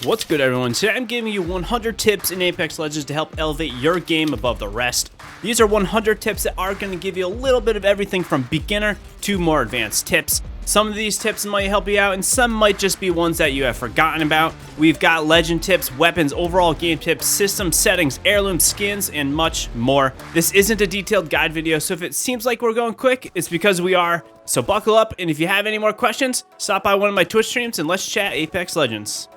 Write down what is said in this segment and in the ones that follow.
What's good, everyone? Today I'm giving you 100 tips in Apex Legends to help elevate your game above the rest. These are 100 tips that are going to give you a little bit of everything from beginner to more advanced tips. Some of these tips might help you out and some might just be ones that you have forgotten about. We've got legend tips, weapons, overall game tips, system settings, heirloom skins, and much more. This isn't a detailed guide video, so if it seems like we're going quick, it's because we are. So buckle up, and if you have any more questions, stop by one of my Twitch streams and let's chat Apex Legends.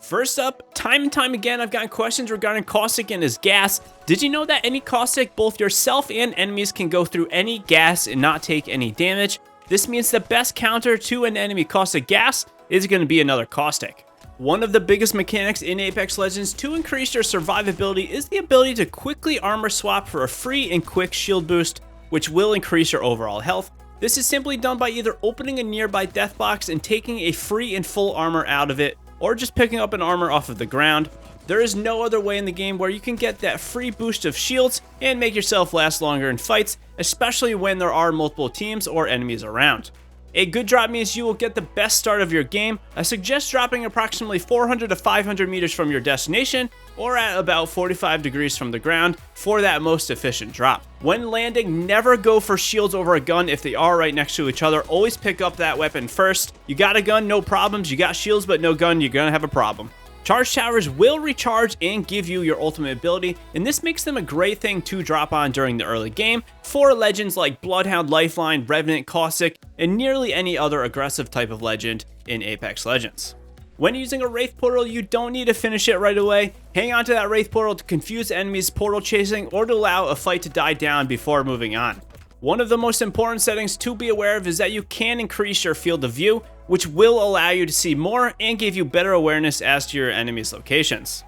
First up, time and time again, I've gotten questions regarding caustic and his gas. Did you know that any caustic, both yourself and enemies can go through any gas and not take any damage? This means the best counter to an enemy caustic gas is going to be another caustic. One of the biggest mechanics in Apex Legends to increase your survivability is the ability to quickly armor swap for a free and quick shield boost, which will increase your overall health. This is simply done by either opening a nearby death box and taking a free and full armor out of it, or just picking up an armor off of the ground. There is no other way in the game where you can get that free boost of shields and make yourself last longer in fights, especially when there are multiple teams or enemies around. A good drop means you will get the best start of your game. I suggest dropping approximately 400 to 500 meters from your destination, or at about 45 degrees from the ground for that most efficient drop. When landing, never go for shields over a gun if they are right next to each other. Always pick up that weapon first. You got a gun, no problems. You got shields but no gun, you're gonna have a problem. Charge towers will recharge and give you your ultimate ability, and this makes them a great thing to drop on during the early game for legends like Bloodhound, Lifeline, Revenant, Caustic, and nearly any other aggressive type of legend in Apex Legends. When using a Wraith Portal, you don't need to finish it right away. Hang on to that Wraith Portal to confuse enemies portal chasing or to allow a fight to die down before moving on. One of the most important settings to be aware of is that you can increase your field of view, which will allow you to see more and give you better awareness as to your enemy's locations.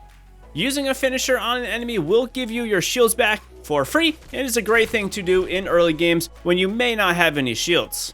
Using a finisher on an enemy will give you your shields back for free and is a great thing to do in early games when you may not have any shields.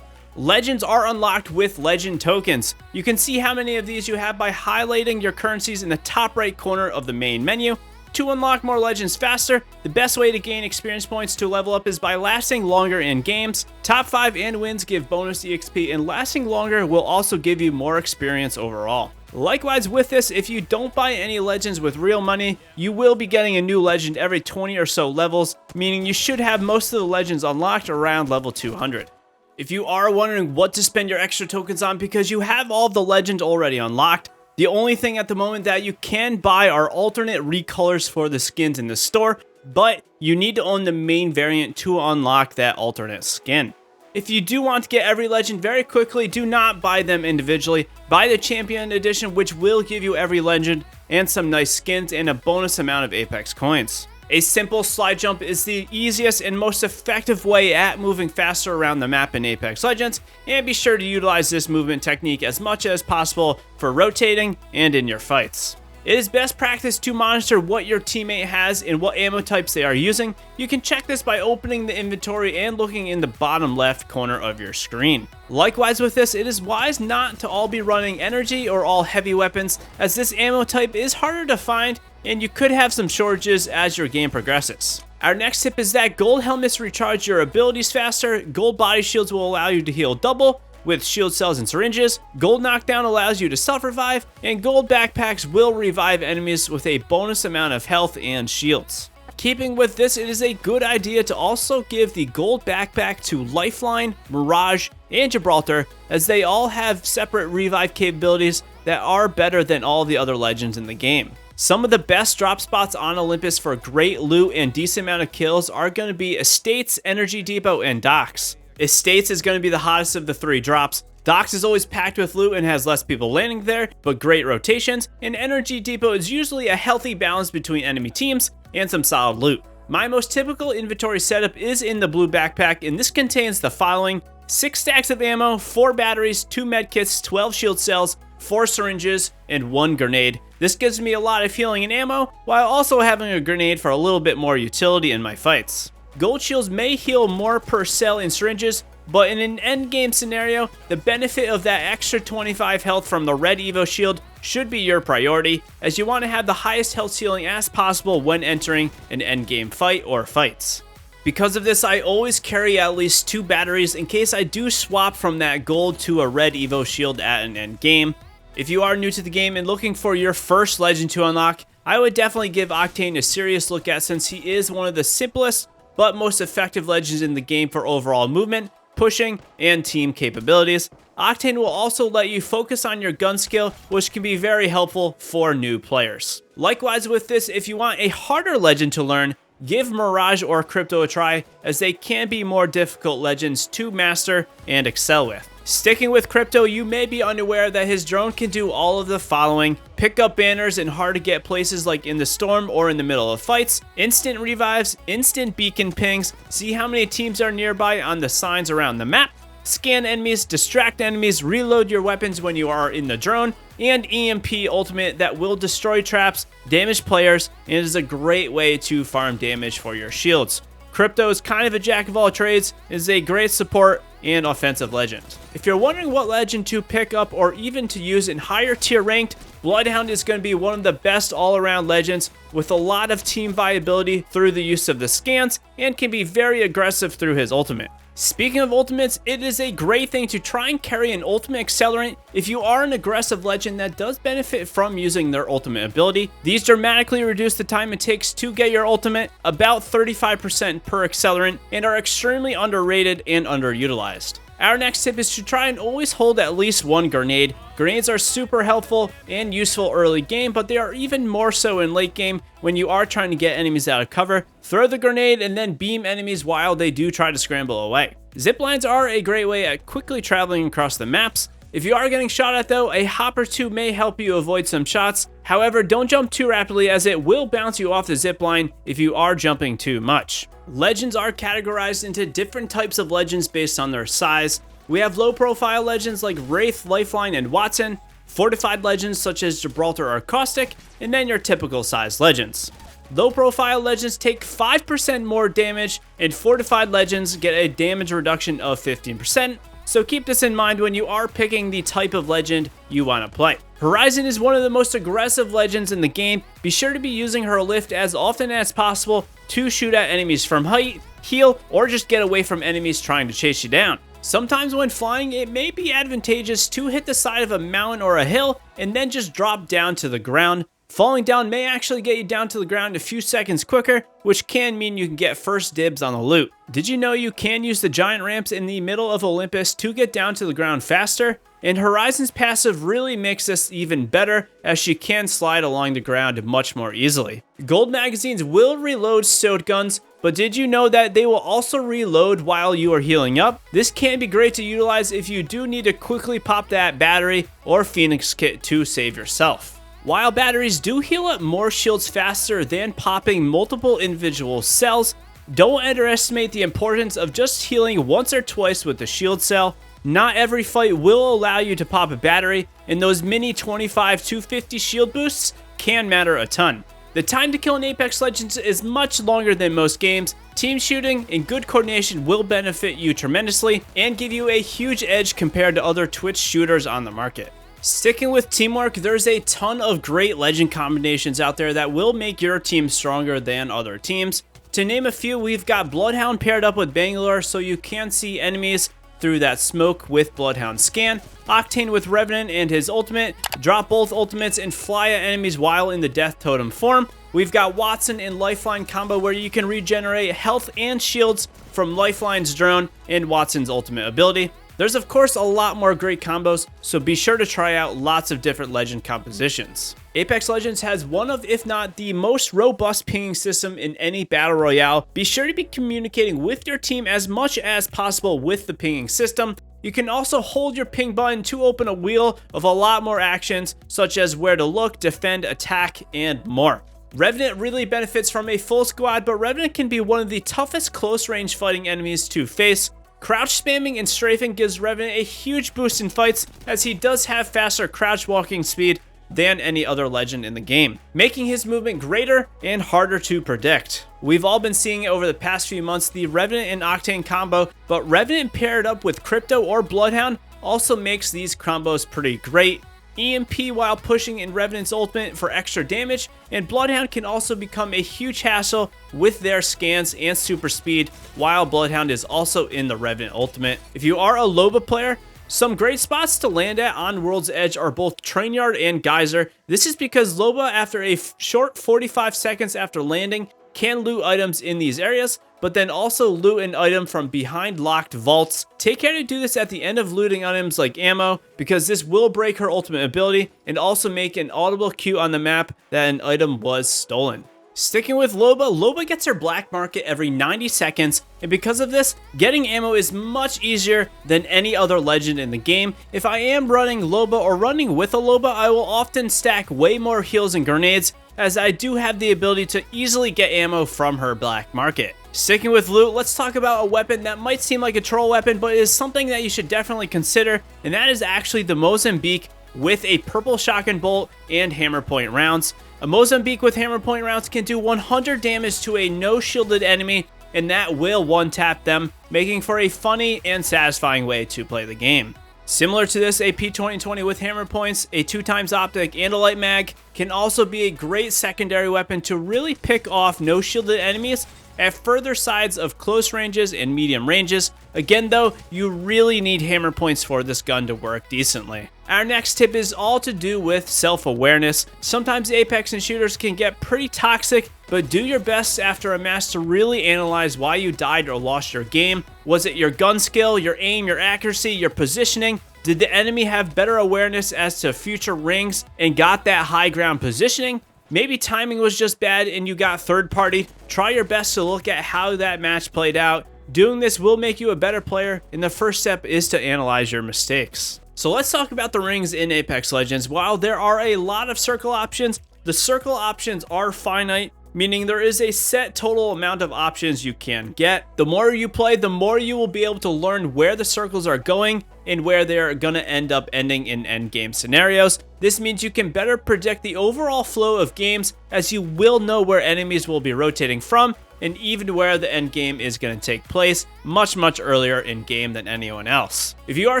Legends are unlocked with legend tokens. You can see how many of these you have by highlighting your currencies in the top right corner of the main menu. To unlock more legends faster, the best way to gain experience points to level up is by lasting longer in games. Top 5 and wins give bonus EXP, and lasting longer will also give you more experience overall. Likewise with this, if you don't buy any legends with real money, you will be getting a new legend every 20 or so levels, meaning you should have most of the legends unlocked around level 200. If you are wondering what to spend your extra tokens on because you have all of the legends already unlocked, the only thing at the moment that you can buy are alternate recolors for the skins in the store, but you need to own the main variant to unlock that alternate skin. If you do want to get every legend very quickly, do not buy them individually. Buy the Champion Edition, which will give you every legend and some nice skins and a bonus amount of Apex coins. A simple slide jump is the easiest and most effective way at moving faster around the map in Apex Legends, and be sure to utilize this movement technique as much as possible for rotating and in your fights. It is best practice to monitor what your teammate has and what ammo types they are using. You can check this by opening the inventory and looking in the bottom left corner of your screen. Likewise with this, it is wise not to all be running energy or all heavy weapons, as this ammo type is harder to find and you could have some shortages as your game progresses. Our next tip is that gold helmets recharge your abilities faster, gold body shields will allow you to heal double with shield cells and syringes, gold knockdown allows you to self-revive, and gold backpacks will revive enemies with a bonus amount of health and shields. Keeping with this, it is a good idea to also give the gold backpack to Lifeline, Mirage, and Gibraltar, as they all have separate revive capabilities that are better than all the other legends in the game. Some of the best drop spots on Olympus for great loot and decent amount of kills are going to be Estates, Energy Depot, and Docks. Estates is going to be the hottest of the 3 drops. Docks is always packed with loot and has less people landing there, but great rotations, and Energy Depot is usually a healthy balance between enemy teams and some solid loot. My most typical inventory setup is in the blue backpack, and this contains the following: 6 stacks of ammo, 4 batteries, 2 medkits, 12 shield cells, 4 syringes, and 1 grenade. This gives me a lot of healing and ammo, while also having a grenade for a little bit more utility in my fights. Gold shields may heal more per cell in syringes, but in an endgame scenario, the benefit of that extra 25 health from the red Evo shield should be your priority, as you want to have the highest health ceiling as possible when entering an endgame fight or fights. Because of this, I always carry at least 2 batteries in case I do swap from that gold to a red Evo shield at an endgame. If you are new to the game and looking for your first legend to unlock, I would definitely give Octane a serious look at, since he is one of the simplest but most effective legends in the game for overall movement, pushing, and team capabilities. Octane will also let you focus on your gun skill, which can be very helpful for new players. Likewise with this, if you want a harder legend to learn, give Mirage or Crypto a try, as they can be more difficult legends to master and excel with. Sticking with Crypto, you may be unaware that his drone can do all of the following: pick up banners in hard to get places like in the storm or in the middle of fights, instant revives, instant beacon pings, see how many teams are nearby on the signs around the map, scan enemies, distract enemies, reload your weapons when you are in the drone, and EMP ultimate that will destroy traps, damage players, and is a great way to farm damage for your shields. Crypto is kind of a jack of all trades, is a great support and offensive legend. If you're wondering what legend to pick up or even to use in higher tier ranked, Bloodhound is going to be one of the best all-around legends with a lot of team viability through the use of the scans, and can be very aggressive through his ultimate. Speaking of ultimates, it is a great thing to try and carry an ultimate accelerant if you are an aggressive legend that does benefit from using their ultimate ability. These dramatically reduce the time it takes to get your ultimate, about 35% per accelerant, and are extremely underrated and underutilized. Our next tip is to try and always hold at least one grenade. Grenades are super helpful and useful early game, but they are even more so in late game when you are trying to get enemies out of cover. Throw the grenade and then beam enemies while they do try to scramble away. Zip lines are a great way at quickly traveling across the maps. If you are getting shot at though, a hop or two may help you avoid some shots. However, don't jump too rapidly, as it will bounce you off the zip line if you are jumping too much. Legends are categorized into different types of legends based on their size. We have low profile legends like Wraith, Lifeline, and Watson, fortified legends such as Gibraltar or Caustic, and then your typical size legends. Low profile legends take 5% more damage, and fortified legends get a damage reduction of 15%. So keep this in mind when you are picking the type of legend you want to play. Horizon is one of the most aggressive legends in the game. Be sure to be using her lift as often as possible to shoot at enemies from height, heal, or just get away from enemies trying to chase you down. Sometimes when flying, it may be advantageous to hit the side of a mountain or a hill and then just drop down to the ground. Falling down may actually get you down to the ground a few seconds quicker, which can mean you can get first dibs on the loot. Did you know you can use the giant ramps in the middle of Olympus to get down to the ground faster? And Horizon's passive really makes this even better, as she can slide along the ground much more easily. Gold magazines will reload stowed guns, but did you know that they will also reload while you are healing up? This can be great to utilize if you do need to quickly pop that battery or Phoenix kit to save yourself. While batteries do heal up more shields faster than popping multiple individual cells, don't underestimate the importance of just healing once or twice with the shield cell. Not every fight will allow you to pop a battery, and those mini 25 to 50 shield boosts can matter a ton. The time to kill in Apex Legends is much longer than most games. Team shooting and good coordination will benefit you tremendously and give you a huge edge compared to other Twitch shooters on the market. Sticking with teamwork, there's a ton of great legend combinations out there that will make your team stronger than other teams. To name a few, we've got Bloodhound paired up with Bangalore so you can see enemies through that smoke with Bloodhound scan. Octane with Revenant and his ultimate, drop both ultimates and fly at enemies while in the Death Totem form. We've got Watson and Lifeline combo where you can regenerate health and shields from Lifeline's drone and Watson's ultimate ability. There's of course a lot more great combos, so be sure to try out lots of different legend compositions. Apex Legends has one of, if not the most robust pinging system in any battle royale. Be sure to be communicating with your team as much as possible with the pinging system. You can also hold your ping button to open a wheel of a lot more actions, such as where to look, defend, attack, and more. Revenant really benefits from a full squad, but Revenant can be one of the toughest close range fighting enemies to face. Crouch spamming and strafing gives Revenant a huge boost in fights, as he does have faster crouch walking speed than any other legend in the game, making his movement greater and harder to predict. We've all been seeing it over the past few months, the Revenant and Octane combo, but Revenant paired up with Crypto or Bloodhound also makes these combos pretty great. EMP while pushing in Revenant's ultimate for extra damage, and Bloodhound can also become a huge hassle with their scans and super speed while Bloodhound is also in the Revenant ultimate. If you are a Loba player, Some great spots to land at on World's Edge are both Train Yard and Geyser. This is because Loba, after a short 45 seconds after landing, can loot items in these areas, but then also loot an item from behind locked vaults. Take care to do this at the end of looting items like ammo, because this will break her ultimate ability and also make an audible cue on the map that an item was stolen. Sticking with Loba, Loba gets her black market every 90 seconds, and because of this, getting ammo is much easier than any other legend in the game. If I am running Loba or running with a Loba, I will often stack way more heals and grenades, as I do have the ability to easily get ammo from her black market. Sticking with loot, let's talk about a weapon that might seem like a troll weapon, but is something that you should definitely consider, and that is actually the Mozambique with a purple shotgun bolt and hammer point rounds. A Mozambique with hammer point rounds can do 100 damage to a no-shielded enemy, and that will one-tap them, making for a funny and satisfying way to play the game. Similar to this, a P2020 with hammer points, a 2x optic, and a light mag can also be a great secondary weapon to really pick off no-shielded enemies at further sides of close ranges and medium ranges. Again though, you really need hammer points for this gun to work decently. Our next tip is all to do with self-awareness. Sometimes Apex and shooters can get pretty toxic, but do your best after a match to really analyze why you died or lost your game. Was it your gun skill, your aim, your accuracy, your positioning? Did the enemy have better awareness as to future rings and got that high ground positioning? Maybe timing was just bad and you got third party. Try your best to look at how that match played out. Doing this will make you a better player, and the first step is to analyze your mistakes. So let's talk about the rings in Apex Legends. While there are a lot of circle options, the circle options are finite, meaning there is a set total amount of options you can get. The more you play, the more you will be able to learn where the circles are going and where they're gonna end up ending in endgame scenarios. This means you can better predict the overall flow of games, as you will know where enemies will be rotating from and even where the end game is going to take place much earlier in game than anyone else. If you are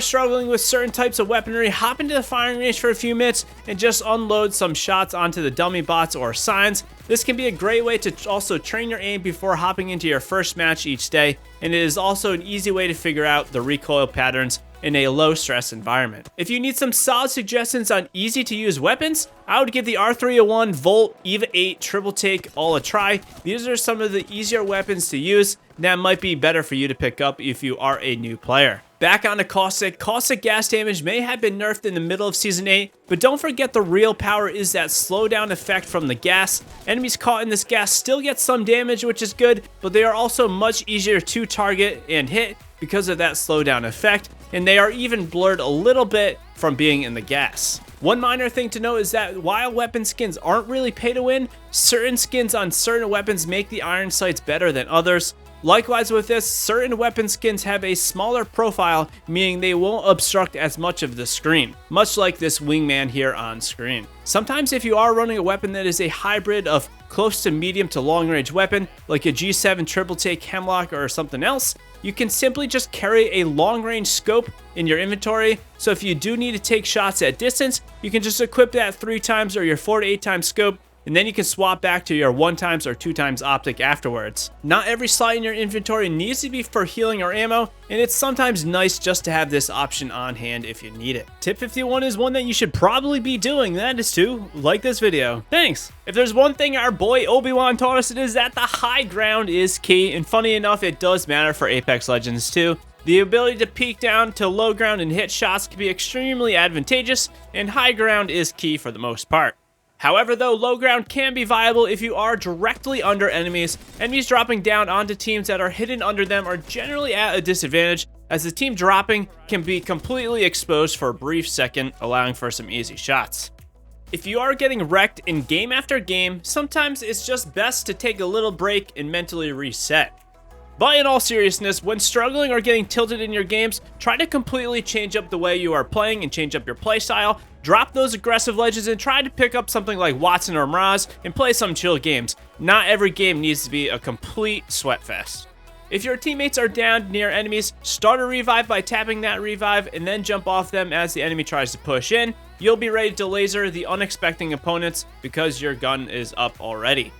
struggling with certain types of weaponry, hop into the firing range for a few minutes and just unload some shots onto the dummy bots or signs. This can be a great way to also train your aim before hopping into your first match each day, and it is also an easy way to figure out the recoil patterns in a low stress environment. If you need some solid suggestions on easy to use weapons, I would give the R301, Volt, EVA 8, Triple Take all a try. These are some of the easier weapons to use that might be better for you to pick up if you are a new player. Back on to Caustic. Caustic gas damage may have been nerfed in the middle of Season 8, but don't forget the real power is that slowdown effect from the gas. Enemies caught in this gas still get some damage, which is good, but they are also much easier to target and hit because of that slowdown effect, and they are even blurred a little bit from being in the gas. One minor thing to note is that while weapon skins aren't really pay to win, certain skins on certain weapons make the iron sights better than others. Likewise with this, certain weapon skins have a smaller profile, meaning they won't obstruct as much of the screen, much like this wingman here on screen. Sometimes if you are running a weapon that is a hybrid of close to medium to long range weapon, like a G7 Triple Take Hemlock or something else, you can simply just carry a long range scope in your inventory. So if you do need to take shots at distance, you can just equip that 3 times or your 4 to 8 times scope, and then you can swap back to your 1 times or 2 times optic afterwards. Not every slot in your inventory needs to be for healing or ammo, and it's sometimes nice just to have this option on hand if you need it. Tip 51 is one that you should probably be doing, that is to like this video. Thanks! If there's one thing our boy Obi-Wan taught us, it is that the high ground is key, and funny enough, it does matter for Apex Legends too. The ability to peek down to low ground and hit shots can be extremely advantageous, and high ground is key for the most part. However though, low ground can be viable if you are directly under enemies. Enemies dropping down onto teams that are hidden under them are generally at a disadvantage, as the team dropping can be completely exposed for a brief second, allowing for some easy shots. If you are getting wrecked in game after game, sometimes it's just best to take a little break and mentally reset. But in all seriousness, when struggling or getting tilted in your games, try to completely change up the way you are playing and change up your playstyle. Drop those aggressive legends and try to pick up something like Wattson or Mraz and play some chill games. Not every game needs to be a complete sweatfest. If your teammates are down near enemies, start a revive by tapping that revive and then jump off them as the enemy tries to push in. You'll be ready to laser the unexpected opponents because your gun is up already.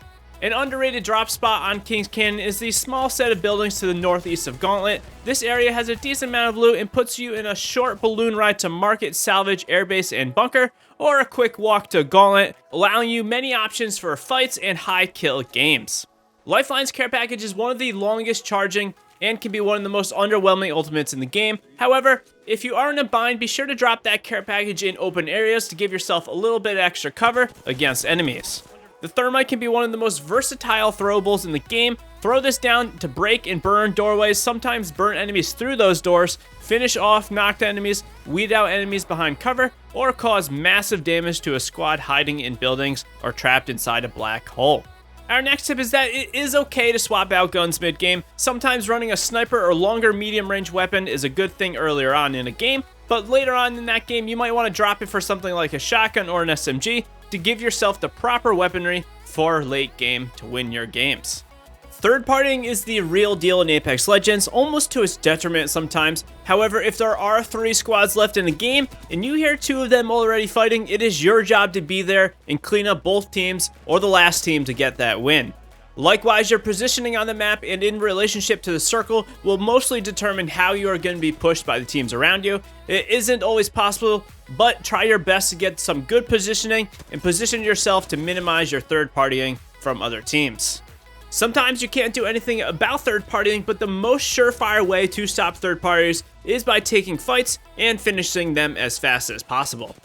An underrated drop spot on King's Canyon is the small set of buildings to the northeast of Gauntlet. This area has a decent amount of loot and puts you in a short balloon ride to Market, Salvage, Airbase, and Bunker, or a quick walk to Gauntlet, allowing you many options for fights and high kill games. Lifeline's care package is one of the longest charging and can be one of the most underwhelming ultimates in the game. However, if you are in a bind, be sure to drop that care package in open areas to give yourself a little bit extra cover against enemies. The Thermite can be one of the most versatile throwables in the game. Throw this down to break and burn doorways, sometimes burn enemies through those doors, finish off knocked enemies, weed out enemies behind cover, or cause massive damage to a squad hiding in buildings or trapped inside a black hole. Our next tip is that it is okay to swap out guns mid-game. Sometimes running a sniper or longer medium-range weapon is a good thing earlier on in a game, but later on in that game you might want to drop it for something like a shotgun or an SMG to give yourself the proper weaponry for late game to win your games. Third partying is the real deal in Apex Legends, almost to its detriment sometimes. However, if there are 3 squads left in the game and you hear 2 of them already fighting, it is your job to be there and clean up both teams or the last team to get that win. Likewise, your positioning on the map and in relationship to the circle will mostly determine how you are going to be pushed by the teams around you. It isn't always possible, but try your best to get some good positioning and position yourself to minimize your third partying from other teams. Sometimes you can't do anything about third partying, but the most surefire way to stop third parties is by taking fights and finishing them as fast as possible.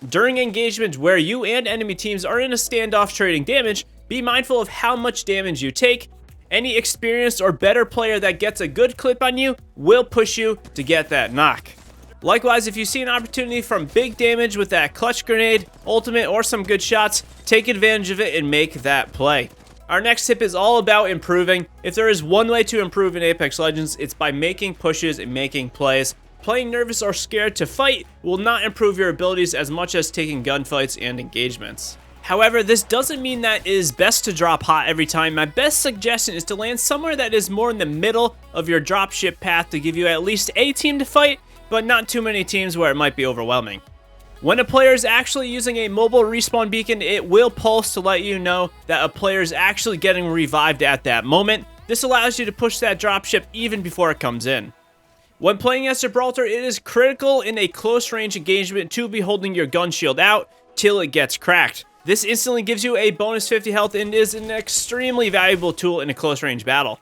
During engagements where you and enemy teams are in a standoff trading damage, be mindful of how much damage you take. Any experienced or better player that gets a good clip on you will push you to get that knock. Likewise, if you see an opportunity from big damage with that clutch grenade, ultimate, or some good shots, take advantage of it and make that play. Our next tip is all about improving. If there is one way to improve in Apex Legends, it's by making pushes and making plays. Playing nervous or scared to fight will not improve your abilities as much as taking gunfights and engagements. However, this doesn't mean that it is best to drop hot every time. My best suggestion is to land somewhere that is more in the middle of your dropship path to give you at least a team to fight, but not too many teams where it might be overwhelming. When a player is actually using a mobile respawn beacon, it will pulse to let you know that a player is actually getting revived at that moment. This allows you to push that dropship even before it comes in. When playing as Gibraltar, it is critical in a close range engagement to be holding your gun shield out till it gets cracked. This instantly gives you a bonus 50 health and is an extremely valuable tool in a close range battle.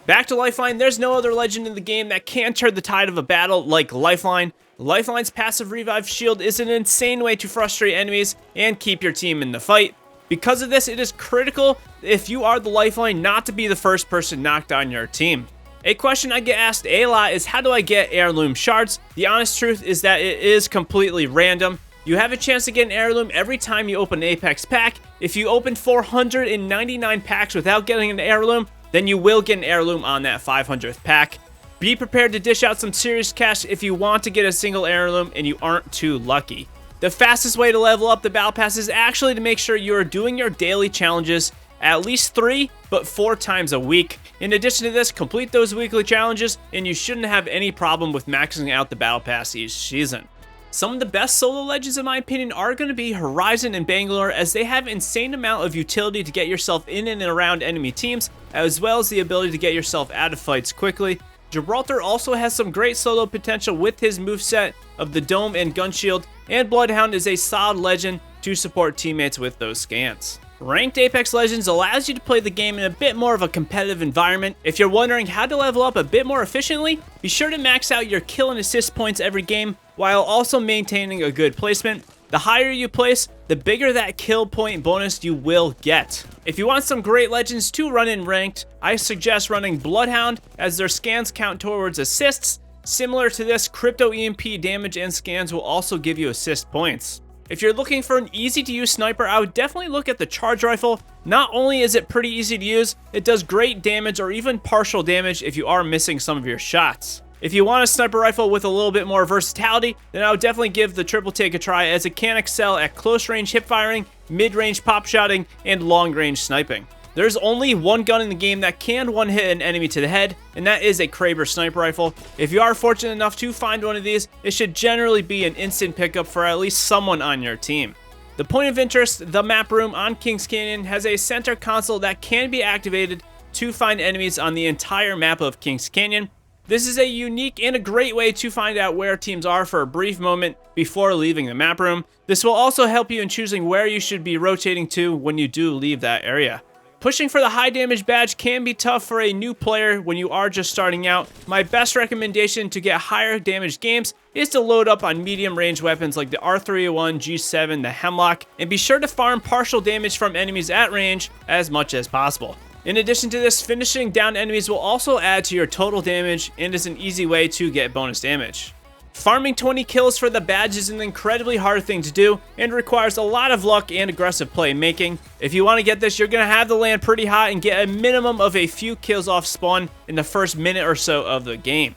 Back to Lifeline, there's no other legend in the game that can turn the tide of a battle like Lifeline. Lifeline's passive revive shield is an insane way to frustrate enemies and keep your team in the fight. Because of this, it is critical if you are the Lifeline not to be the first person knocked on your team. A question I get asked a lot is, how do I get heirloom shards? The honest truth is that it is completely random. You have a chance to get an heirloom every time you open an Apex pack. If you open 499 packs without getting an heirloom, then you will get an heirloom on that 500th pack. Be prepared to dish out some serious cash if you want to get a single heirloom and you aren't too lucky. The fastest way to level up the battle pass is actually to make sure you are doing your daily challenges at least 3, but 4 times a week. In addition to this, complete those weekly challenges and you shouldn't have any problem with maxing out the battle pass each season. Some of the best solo legends in my opinion are going to be Horizon and Bangalore, as they have an insane amount of utility to get yourself in and around enemy teams, as well as the ability to get yourself out of fights quickly. Gibraltar also has some great solo potential with his moveset of the Dome and Gun Shield, and Bloodhound is a solid legend to support teammates with those scans. Ranked Apex Legends allows you to play the game in a bit more of a competitive environment. If you're wondering how to level up a bit more efficiently, be sure to max out your kill and assist points every game while also maintaining a good placement. The higher you place, the bigger that kill point bonus you will get. If you want some great legends to run in ranked, I suggest running Bloodhound, as their scans count towards assists. Similar to this, Crypto EMP damage and scans will also give you assist points. If you're looking for an easy to use sniper, I would definitely look at the charge rifle. Not only is it pretty easy to use, it does great damage or even partial damage if you are missing some of your shots. If you want a sniper rifle with a little bit more versatility, then I would definitely give the triple take a try, as it can excel at close range hip firing, mid range pop shotting, and long range sniping. There's only one gun in the game that can one hit an enemy to the head, and that is a Kraber sniper rifle. If you are fortunate enough to find one of these, it should generally be an instant pickup for at least someone on your team. The point of interest, the map room on Kings Canyon has a center console that can be activated to find enemies on the entire map of Kings Canyon. This is a unique and a great way to find out where teams are for a brief moment before leaving the map room. This will also help you in choosing where you should be rotating to when you do leave that area. Pushing for the high damage badge can be tough for a new player when you are just starting out. My best recommendation to get higher damage games is to load up on medium range weapons like the R301, G7, the Hemlock, and be sure to farm partial damage from enemies at range as much as possible. In addition to this, finishing down enemies will also add to your total damage and is an easy way to get bonus damage. Farming 20 kills for the badge is an incredibly hard thing to do and requires a lot of luck and aggressive playmaking. If you want to get this, you're going to have to land pretty hot and get a minimum of a few kills off spawn in the first minute or so of the game.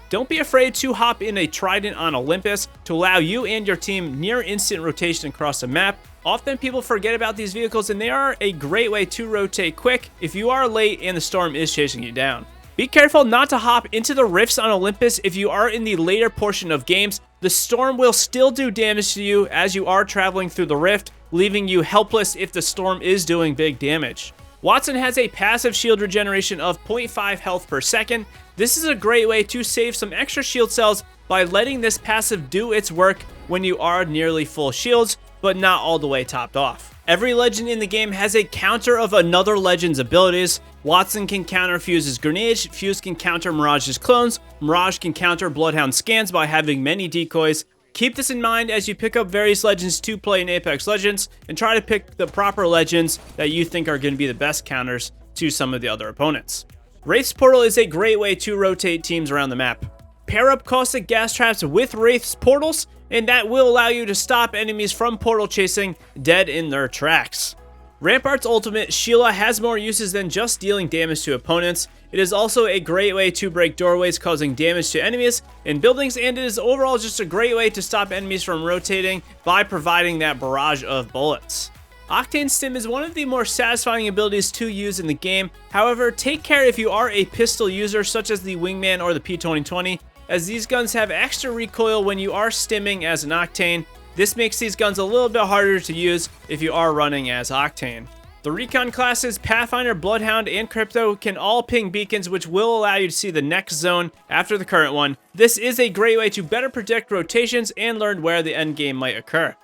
Don't be afraid to hop in a Trident on Olympus to allow you and your team near instant rotation across the map. Often people forget about these vehicles and they are a great way to rotate quick if you are late and the storm is chasing you down. Be careful not to hop into the rifts on Olympus if you are in the later portion of games. The storm will still do damage to you as you are traveling through the rift, leaving you helpless if the storm is doing big damage. Wattson has a passive shield regeneration of 0.5 health per second. This is a great way to save some extra shield cells by letting this passive do its work when you are nearly full shields, but not all the way topped off. Every legend in the game has a counter of another legend's abilities. Wattson can counter Fuse's grenades, Fuse can counter Mirage's clones, Mirage can counter Bloodhound scans by having many decoys. Keep this in mind as you pick up various legends to play in Apex Legends, and try to pick the proper legends that you think are going to be the best counters to some of the other opponents. Wraith's Portal is a great way to rotate teams around the map. Pair up caustic gas traps with Wraith's portals, and that will allow you to stop enemies from portal chasing dead in their tracks. Rampart's ultimate, Sheila, has more uses than just dealing damage to opponents. It is also a great way to break doorways causing damage to enemies in buildings, and it is overall just a great way to stop enemies from rotating by providing that barrage of bullets. Octane Stim is one of the more satisfying abilities to use in the game. However, take care if you are a pistol user such as the Wingman or the P2020, as these guns have extra recoil when you are stimming as an Octane. This makes these guns a little bit harder to use if you are running as Octane. The Recon classes, Pathfinder, Bloodhound, and Crypto can all ping beacons, which will allow you to see the next zone after the current one. This is a great way to better predict rotations and learn where the end game might occur.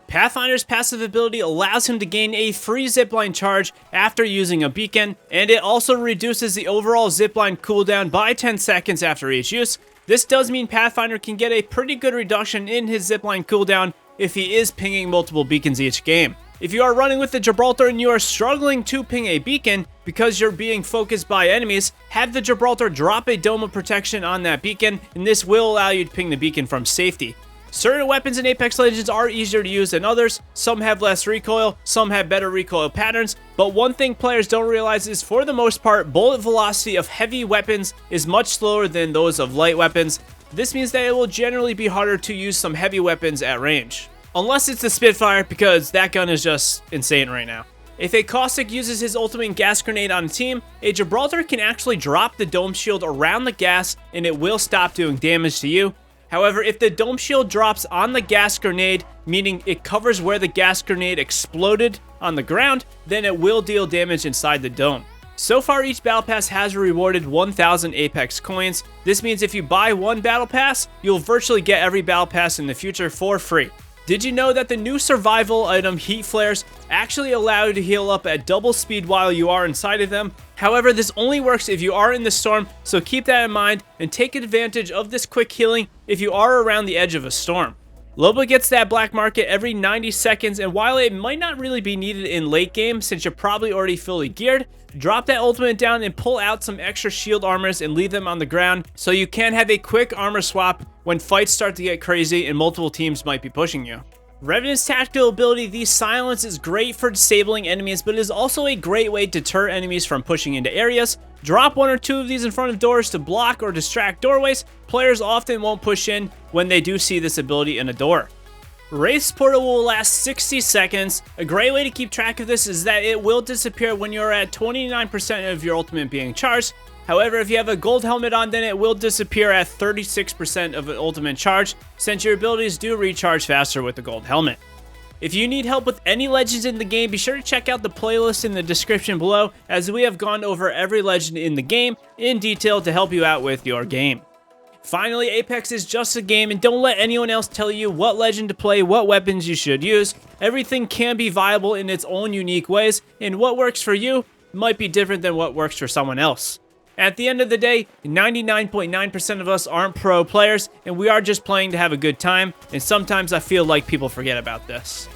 Pathfinder's passive ability allows him to gain a free zipline charge after using a beacon, and it also reduces the overall zipline cooldown by 10 seconds after each use. This does mean Pathfinder can get a pretty good reduction in his zipline cooldown if he is pinging multiple beacons each game. If you are running with the Gibraltar and you are struggling to ping a beacon because you're being focused by enemies, have the Gibraltar drop a dome of protection on that beacon, and this will allow you to ping the beacon from safety. Certain weapons in Apex Legends are easier to use than others. Some have less recoil, some have better recoil patterns, but one thing players don't realize is, for the most part, bullet velocity of heavy weapons is much slower than those of light weapons. This means that it will generally be harder to use some heavy weapons at range. Unless it's the Spitfire, because that gun is just insane right now. If a Caustic uses his ultimate gas grenade on a team, a Gibraltar can actually drop the dome shield around the gas and it will stop doing damage to you. However, if the dome shield drops on the gas grenade, meaning it covers where the gas grenade exploded on the ground, then it will deal damage inside the dome. So far, each Battle Pass has rewarded 1,000 Apex coins. This means if you buy one Battle Pass, you'll virtually get every Battle Pass in the future for free. Did you know that the new survival item Heat Flares actually allow you to heal up at double speed while you are inside of them? However, this only works if you are in the storm, so keep that in mind and take advantage of this quick healing if you are around the edge of a storm. Loba gets that black market every 90 seconds, and while it might not really be needed in late game since you're probably already fully geared, drop that ultimate down and pull out some extra shield armors and leave them on the ground so you can have a quick armor swap when fights start to get crazy and multiple teams might be pushing you. Revenant's tactical ability, the Silence, is great for disabling enemies, but it is also a great way to deter enemies from pushing into areas. Drop one or two of these in front of doors to block or distract doorways. Players often won't push in when they do see this ability in a door. Wraith's Portal will last 60 seconds. A great way to keep track of this is that it will disappear when you're at 29% of your ultimate being charged. However, if you have a gold helmet on, then it will disappear at 36% of an ultimate charge, since your abilities do recharge faster with the gold helmet. If you need help with any legends in the game, be sure to check out the playlist in the description below, as we have gone over every legend in the game in detail to help you out with your game. Finally, Apex is just a game, and don't let anyone else tell you what legend to play, what weapons you should use. Everything can be viable in its own unique ways, and what works for you might be different than what works for someone else. At the end of the day, 99.9% of us aren't pro players, and we are just playing to have a good time, and sometimes I feel like people forget about this.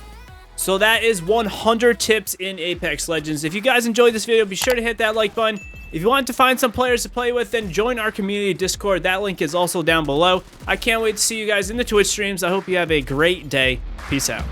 So that is 100 tips in Apex Legends. If you guys enjoyed this video, be sure to hit that like button. If you want to find some players to play with, then join our community Discord. That link is also down below. I can't wait to see you guys in the Twitch streams. I hope you have a great day. Peace out.